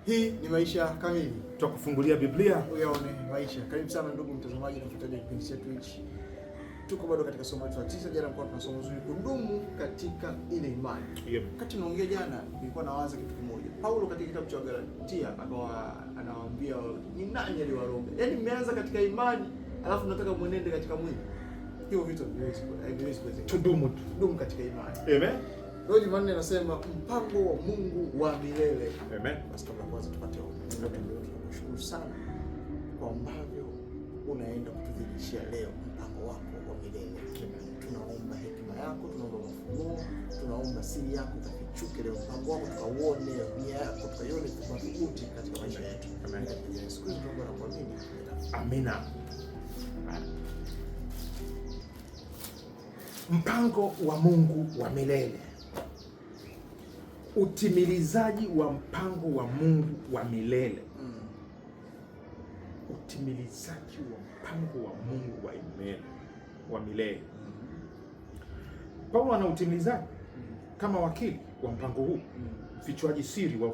Hii ni Maisha Kamili, tutakufungulia Biblia uyaone maisha. Karibu sana ndugu mtazamaji na mfuatiliaji wa kipindi chetu hichi. Tuko bado katika somo letu la 9. Jana kwa tunasoma uzuri kudumu katika ile imani. Wakati naongea jana nilikuwa nawaza kitu kimoja. Paulo katika kitabu cha Galatia akawa anawaambia ni nani aliwaroga? Yaani mmeanza katika imani alafu nataka muenende katika mwili. Hiyo vitu haviwezi kuwezekana. Tudumu katika imani. Amen. Leo Jumanne nasema mpango wa Mungu wa milele. Amen. Basi kabla kwanza tupate ombi. Tunashukuru sana kwa ambavyo unaenda kutudhihirishia leo mpango wako wa milele. Tunaomba hekima yako, tunaomba mafunuo, tunaomba siri yako ikafichuke leo, mpango wako tukauone, nia yako tukaione madhubuti katika maisha yetu. Amen. Yesu Kristo tunaomba na kuamini. Amina. Mpango wa Mungu wa milele. Utimilizaji wa mpango wa Mungu wa milele. Utimilizaji wa mpango wa Mungu wa milele. Paulo ana utimizaji kama wakili wa mpango huu, mfichuaji siri wa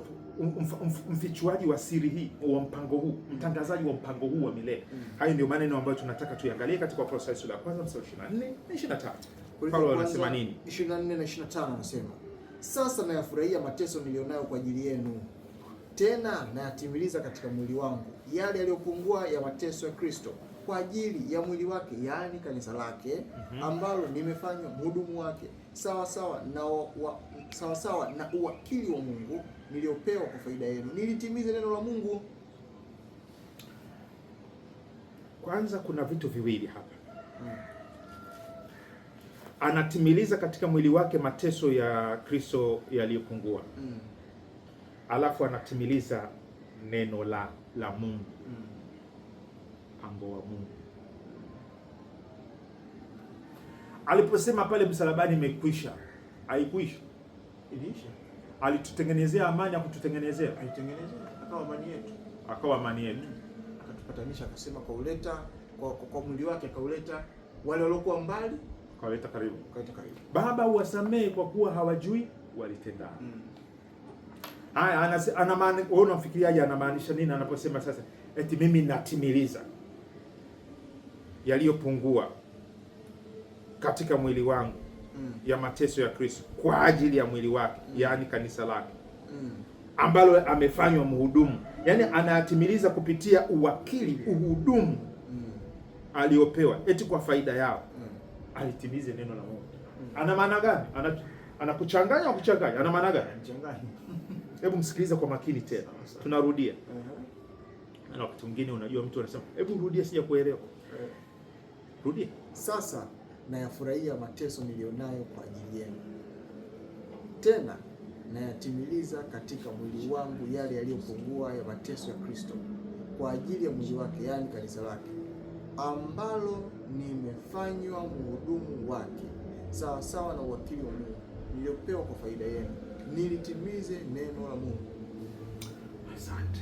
mfichuaji wa siri hii wa mpango huu, mtangazaji wa mpango huu wa milele. Hayo ndio maneno ambayo tunataka tuangalie katika Wakolosai sura ya 1 mstari 24 na 25. Paulo anasema nini? 24 na 25 anasema, sasa nayafurahia mateso nilionayo kwa ajili yenu, tena nayatimiliza katika mwili wangu yale yaliyopungua ya mateso ya Kristo kwa ajili ya mwili wake, yaani kanisa lake, ambalo nimefanywa mhudumu wake sawa sawa na uwakili wa Mungu niliopewa kwa faida yenu, nilitimize neno la Mungu. Kwanza kuna vitu viwili hapa. Anatimiliza katika mwili wake mateso ya Kristo yaliyopungua. Alafu anatimiliza neno la Mungu. Mpango wa Mungu. Aliposema pale msalabani imekwisha, haikwisha. Iliisha. Alitutengenezea amani, akututengenezea. Alitengenezea akawa amani yetu. Akawa amani yetu. Akatupatanisha, akasema kwa mwili wake akauleta wale waliokuwa mbali, akawaleta karibu. Baba uwasamehe kwa kuwa hawajui walitenda. Ana maana, wewe unafikiriaje anamaanisha nini anaposema sasa eti mimi natimiliza yaliyopungua katika mwili wangu ya mateso ya Kristo kwa ajili ya mwili wake, yaani kanisa lake ambalo amefanywa mhudumu. Yaani anatimiliza kupitia uwakili, uhudumu aliopewa eti kwa faida yao. Alitimize neno la Mungu. Ana maana gani? Anakuchanganya au kuchanganya? Ana maana gani? Hebu msikilize kwa makini tena. Tunarudia. Na wakati mwingine unajua mtu anasema, hebu rudia, sija kuelewa. Rudia. Sasa nayafurahia mateso nilionayo kwa ajili yenu, tena nayatimiliza katika mwili wangu yale yaliyopungua ya mateso ya Kristo kwa ajili ya mwili wake, yaani kanisa lake, ambalo nimefanywa mhudumu wake sawa sawa na uwakili wa Mungu niliopewa kwa faida yenu, nilitimize neno la Mungu. Asante.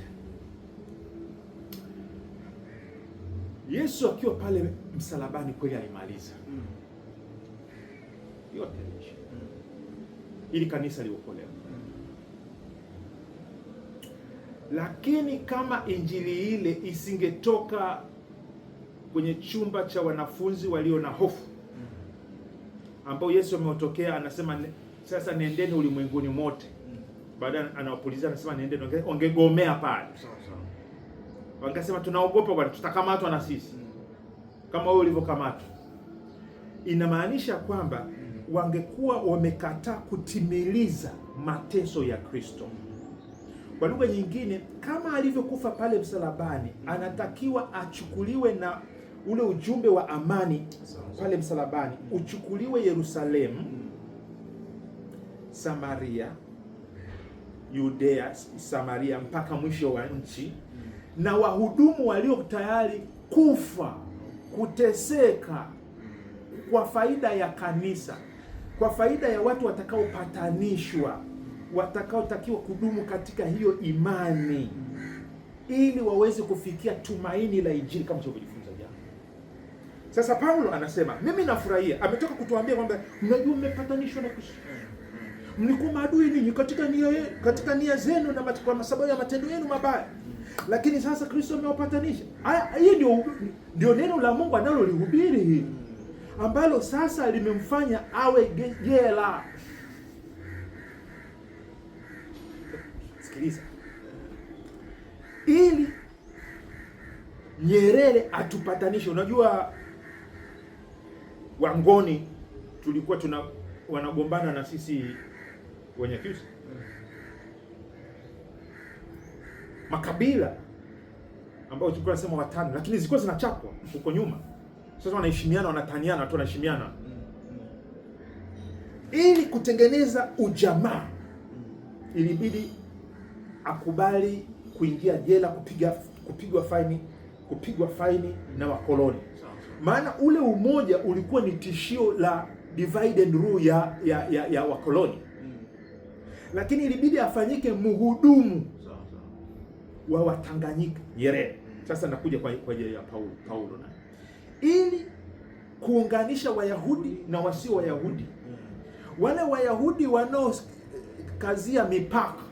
Yesu akiwa pale msalabani kweli alimaliza yote ili kanisa liokolewe. Lakini kama injili ile isingetoka kwenye chumba cha wanafunzi walio na hofu, ambao Yesu ameotokea anasema sasa nendeni ulimwenguni mote, baadaye anawapuliza anasema nendeni, ongegomea pale. Wangesema tunaogopa bwana, tutakamatwa na sisi kama wewe ulivyokamatwa. Inamaanisha kwamba wangekuwa wamekataa kutimiliza mateso ya Kristo. Kwa lugha nyingine, kama alivyokufa pale msalabani, anatakiwa achukuliwe na ule ujumbe wa amani pale msalabani, uchukuliwe Yerusalemu, Samaria, Yudea, Samaria mpaka mwisho wa nchi, na wahudumu walio tayari kufa, kuteseka kwa faida ya kanisa, kwa faida ya watu watakaopatanishwa, watakaotakiwa kudumu katika hiyo imani, ili waweze kufikia tumaini la Injili kama tulivyojifunza jana. Sasa Paulo anasema mimi nafurahia, ametoka kutuambia kwamba mnajua mmepatanishwa na Kristo, mlikuwa maadui ninyi katika nia zenu na kwa sababu ya matendo yenu mabaya, lakini sasa Kristo amewapatanisha. Hii ndio neno la Mungu analolihubiri hili, ambalo sasa limemfanya awe jela. Sikiliza, ili Nyerere atupatanishe. Unajua Wangoni tulikuwa wanagombana na sisi Wanyakyusa, makabila ambao tulikuwa tunasema watani, lakini zilikuwa zinachapwa huko nyuma. Sasa wanaheshimiana, wanataniana, watu wanaheshimiana. Ili kutengeneza ujamaa, ilibidi akubali kuingia jela, kupigwa faini na wakoloni. Maana ule umoja ulikuwa ni tishio la divide and rule ya wakoloni. Lakini ilibidi afanyike mhudumu wa Watanganyika, Nyerere. Sasa nakuja kwa ajili ya Paulo na ili kuunganisha Wayahudi na wasio Wayahudi. Wale Wayahudi wanaokazia mipaka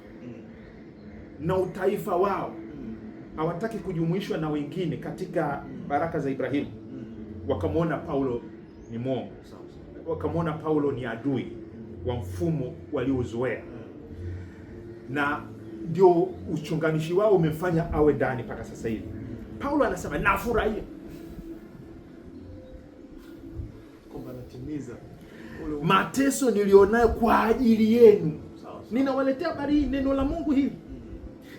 na utaifa wao, hawataki kujumuishwa na wengine katika baraka za Ibrahimu. Wakamwona Paulo ni mwongo, wakamwona Paulo ni adui wa mfumo waliozoea, na ndio uchunganishi wao umefanya awe ndani mpaka sasa hivi. Paulo anasema nafurahia kwamba natimiza mateso nilionayo kwa ajili yenu. Ninawaletea habari, neno la Mungu hili.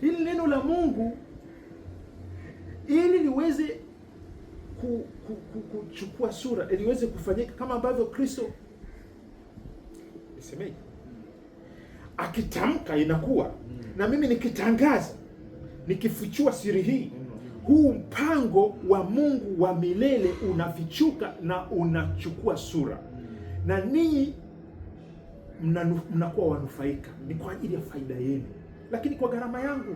Hili neno la Mungu ili liweze kuchukua sura, ili liweze kufanyika kama ambavyo Kristo isemeje, akitamka inakuwa, na mimi nikitangaza, nikifichua siri hii, huu mpango wa Mungu wa milele unafichuka na unachukua sura, na ninyi mnakuwa wanufaika. Ni kwa ajili ya faida yenu, lakini kwa gharama yangu.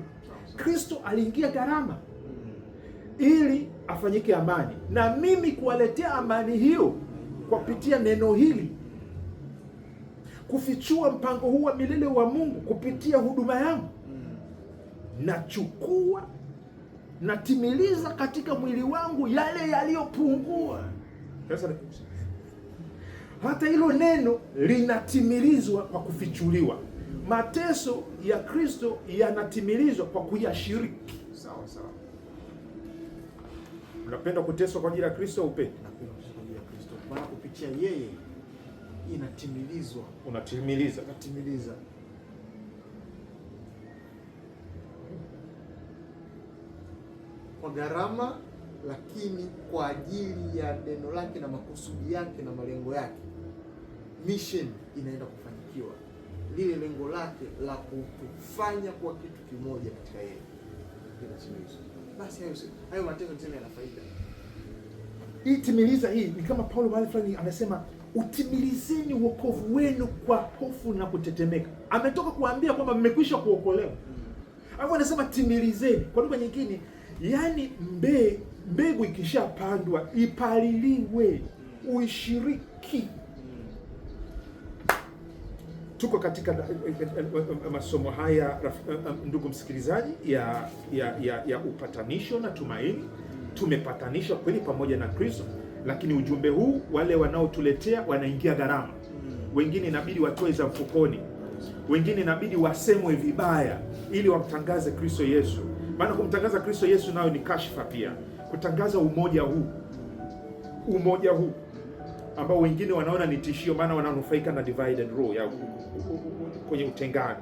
Kristo aliingia gharama ili afanyike amani, na mimi kuwaletea amani hiyo kwa kupitia neno hili, kufichua mpango huu wa milele wa Mungu kupitia huduma yangu. Nachukua, natimiliza katika mwili wangu yale yaliyopungua. Sasa hata hilo neno linatimilizwa kwa kufichuliwa. Mateso ya Kristo yanatimilizwa kwa kuyashiriki. Sawa sawa. Unapenda kuteswa kwa ajili ya Kristo au upendi? Napenda kuteswa kwa ajili ya Kristo. Maana kupitia yeye inatimilizwa. Unatimiliza. Natimiliza. Kwa gharama, lakini kwa ajili ya neno lake na makusudi yake na malengo yake. Mission inaenda kufanikiwa. Lile lengo lake la kutufanya kuwa kitu kimoja katika yeye. Basi hayo mateso tena yana faida. Hii timiliza hii ni kama Paulo mahali fulani anasema utimilizeni wokovu wenu kwa hofu na kutetemeka. Ametoka kuambia kwamba mmekwisha kuokolewa. Hapo anasema timilizeni. Kwa lugha nyingine, yani mbegu ikishapandwa ipaliliwe, uishiriki. Tuko katika masomo haya, ndugu msikilizaji, ya upatanisho na tumaini. Tumepatanishwa kweli pamoja na Kristo, lakini ujumbe huu wale wanaotuletea wanaingia gharama. Wengine inabidi watoe za mfukoni, wengine inabidi wasemwe vibaya ili wamtangaze Kristo Yesu. Maana kumtangaza Kristo Yesu nayo ni kashfa pia. Kutangaza umoja huu ambao wengine wanaona ni tishio, maana wananufaika na divide and rule ya kwenye utengano,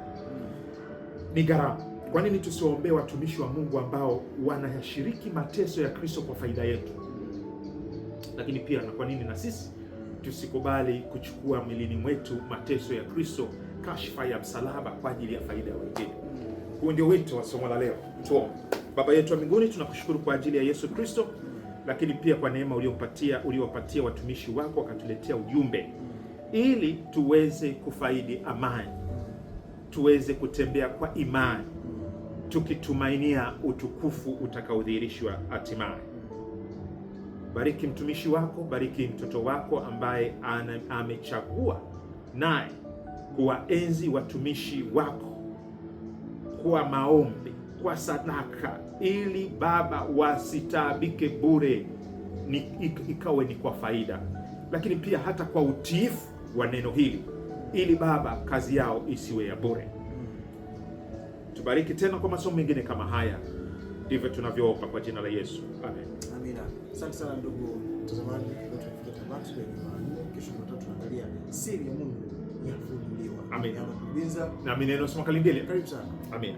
ni gharama. Kwa nini tusiwaombee watumishi wa Mungu ambao wanayashiriki mateso ya Kristo kwa faida yetu? Lakini pia na kwa nini na sisi tusikubali kuchukua mwilini mwetu mateso ya Kristo, kashfa ya msalaba, kwa ajili ya faida ya wengine? Huo ndio wito wa somo la leo. Tuombe. Baba yetu wa mbinguni, tunakushukuru kwa ajili ya Yesu Kristo, lakini pia kwa neema uliowapatia watumishi wako wakatuletea ujumbe ili tuweze kufaidi amani, tuweze kutembea kwa imani, tukitumainia utukufu utakaodhihirishwa hatimaye. Bariki mtumishi wako, bariki mtoto wako ambaye amechagua naye kuwaenzi watumishi wako kwa maombi, kwa sadaka, ili Baba wasitaabike bure, ikawe ni kwa faida, lakini pia hata kwa utiifu wa neno hili, ili Baba kazi yao isiwe ya bure. Tubariki tena kwa masomo mengine kama haya, ndivyo tunavyoomba kwa jina la Yesu, amen. Amina. Asante sana ndugu mtazamaji, tunafikia tamati kwa Jumanne. Kesho tunaangalia siri ya Mungu ya kufunuliwa. Amina. Na mimi neno Soma Kalindile. Karibu sana. Amina.